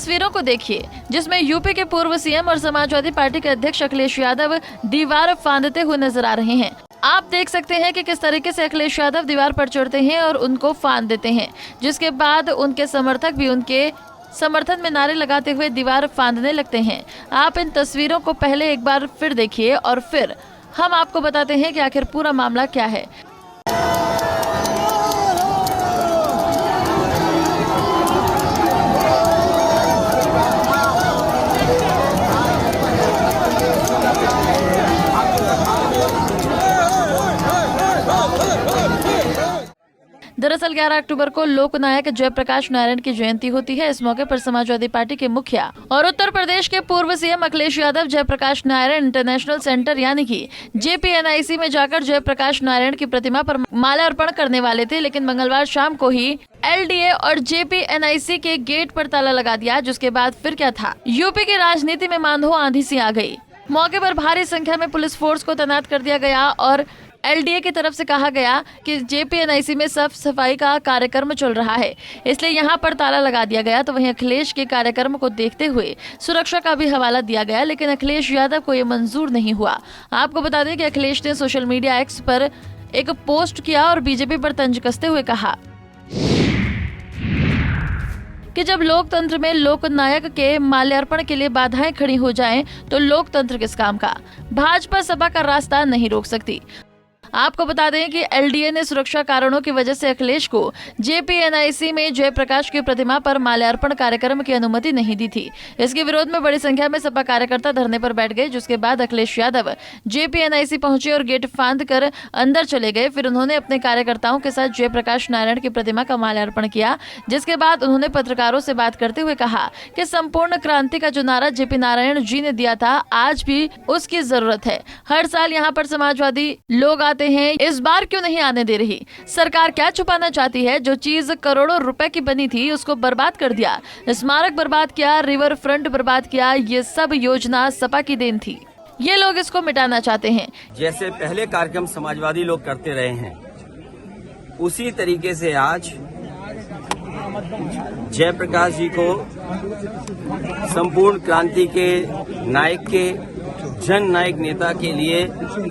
तस्वीरों को देखिए, जिसमें यूपी के पूर्व सीएम और समाजवादी पार्टी के अध्यक्ष अखिलेश यादव दीवार फांदते हुए नजर आ रहे हैं। आप देख सकते हैं कि किस तरीके से अखिलेश यादव दीवार पर चढ़ते हैं और उनको फांद देते हैं, जिसके बाद उनके समर्थक भी उनके समर्थन में नारे लगाते हुए दीवार फांदने लगते हैं। आप इन तस्वीरों को पहले एक बार फिर देखिए और फिर हम आपको बताते हैं कि आखिर पूरा मामला क्या है। दरअसल 11 अक्टूबर को लोकनायक जयप्रकाश नारायण की जयंती होती है। इस मौके पर समाजवादी पार्टी के मुखिया और उत्तर प्रदेश के पूर्व CM Akhilesh Yadav Jayaprakash Narayan international centre यानी कि JPNIC में जाकर जयप्रकाश नारायण की प्रतिमा पर माल्यार्पण करने वाले थे, लेकिन मंगलवार शाम को ही LDA और JPNIC के गेट पर ताला लगा दिया। जिसके बाद फिर क्या था, यूपी की राजनीति में मांधो आंधी सी आ गई। मौके पर भारी संख्या में पुलिस फोर्स को तैनात कर दिया गया और LDA की तरफ से कहा गया कि JPNIC में साफ सफाई का कार्यक्रम चल रहा है, इसलिए यहां पर ताला लगा दिया गया। तो वहीं अखिलेश के कार्यक्रम को देखते हुए सुरक्षा का भी हवाला दिया गया, लेकिन अखिलेश यादव को ये मंजूर नहीं हुआ। आपको बता दें कि अखिलेश ने सोशल मीडिया X पर एक पोस्ट किया और बीजेपी पर तंज कसते हुए कहा कि जब लोकतंत्र में लोकनायक के माल्यार्पण के लिए बाधाएं खड़ी हो जाएं, तो लोकतंत्र किस काम का। भाजपा सपा का रास्ता नहीं रोक सकती। आपको बता दें कि LDA ने सुरक्षा कारणों की वजह से अखिलेश को JPNIC में जयप्रकाश की प्रतिमा पर माल्यार्पण कार्यक्रम की अनुमति नहीं दी थी। इसके विरोध में बड़ी संख्या में सपा कार्यकर्ता धरने पर बैठ गए, जिसके बाद अखिलेश यादव JPNIC पहुंचे और गेट फांद कर अंदर चले गए। फिर उन्होंने अपने कार्यकर्ताओं के साथ जयप्रकाश नारायण की प्रतिमा का माल्यार्पण किया, जिसके बाद उन्होंने पत्रकारों से बात करते हुए कहा कि संपूर्ण क्रांति का जो नारा JP नारायण जी ने दिया था, आज भी उसकी जरूरत है। हर साल यहाँ पर समाजवादी लोग आते हैं, इस बार क्यों नहीं आने दे रही। सरकार क्या छुपाना चाहती है। जो चीज करोड़ों रुपए की बनी थी उसको बर्बाद कर दिया, स्मारक बर्बाद किया, रिवर फ्रंट बर्बाद किया। ये सब योजना सपा की देन थी, ये लोग इसको मिटाना चाहते हैं। जैसे पहले कार्यक्रम समाजवादी लोग करते रहे हैं, उसी तरीके से आज जयप्रकाश जी को संपूर्ण क्रांति के नायक के जन नायक नेता के लिए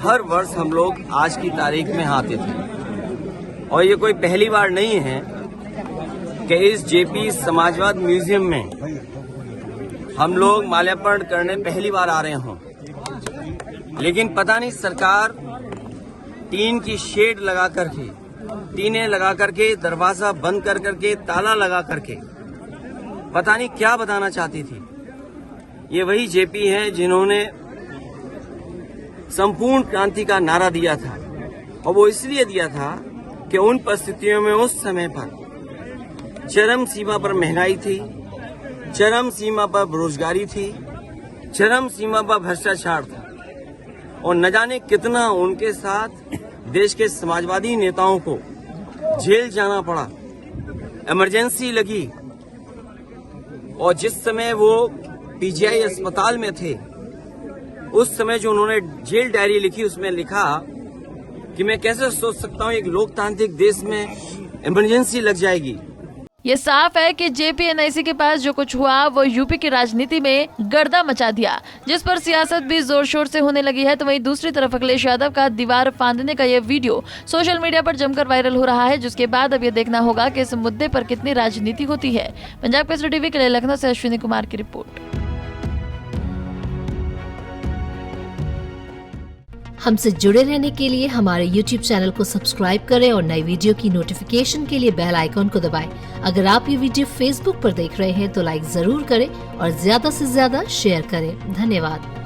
हर वर्ष हम लोग आज की तारीख में आते थे। और ये कोई पहली बार नहीं है कि इस JP समाजवाद म्यूजियम में हम लोग माल्यार्पण करने पहली बार आ रहे हों, लेकिन पता नहीं सरकार टीन की शेड लगा करके, टीनें लगा करके, दरवाजा बंद कर करके, ताला लगा करके पता नहीं क्या बताना चाहती थी। ये वही JP है जिन्होंने संपूर्ण क्रांति का नारा दिया था, और वो इसलिए दिया था कि उन परिस्थितियों में उस समय पर चरम सीमा पर महंगाई थी, चरम सीमा पर बेरोजगारी थी, चरम सीमा पर भ्रष्टाचार था, और न जाने कितना उनके साथ देश के समाजवादी नेताओं को जेल जाना पड़ा, इमरजेंसी लगी। और जिस समय वो PGI अस्पताल में थे, उस समय जो उन्होंने जेल डायरी लिखी, उसमें लिखा कि मैं कैसे सोच सकता हूँ एक लोकतांत्रिक देश में इमरजेंसी लग जाएगी। ये साफ है कि JPNIC के पास जो कुछ हुआ वो यूपी की राजनीति में गर्दा मचा दिया, जिस पर सियासत भी जोर शोर से होने लगी है। तो वहीं दूसरी तरफ अखिलेश यादव का दीवार फांदने का ये वीडियो सोशल मीडिया पर जमकर वायरल हो रहा है, जिसके बाद अब ये देखना होगा कि इस मुद्दे पर कितनी राजनीति होती है। पंजाब केसरी टीवी के लिए लखनऊ से अश्विनी कुमार की रिपोर्ट। हमसे जुड़े रहने के लिए हमारे YouTube चैनल को सब्सक्राइब करें और नई वीडियो की नोटिफिकेशन के लिए बेल आइकॉन को दबाएं। अगर आप ये वीडियो Facebook पर देख रहे हैं तो लाइक जरूर करें और ज्यादा से ज्यादा शेयर करें। धन्यवाद।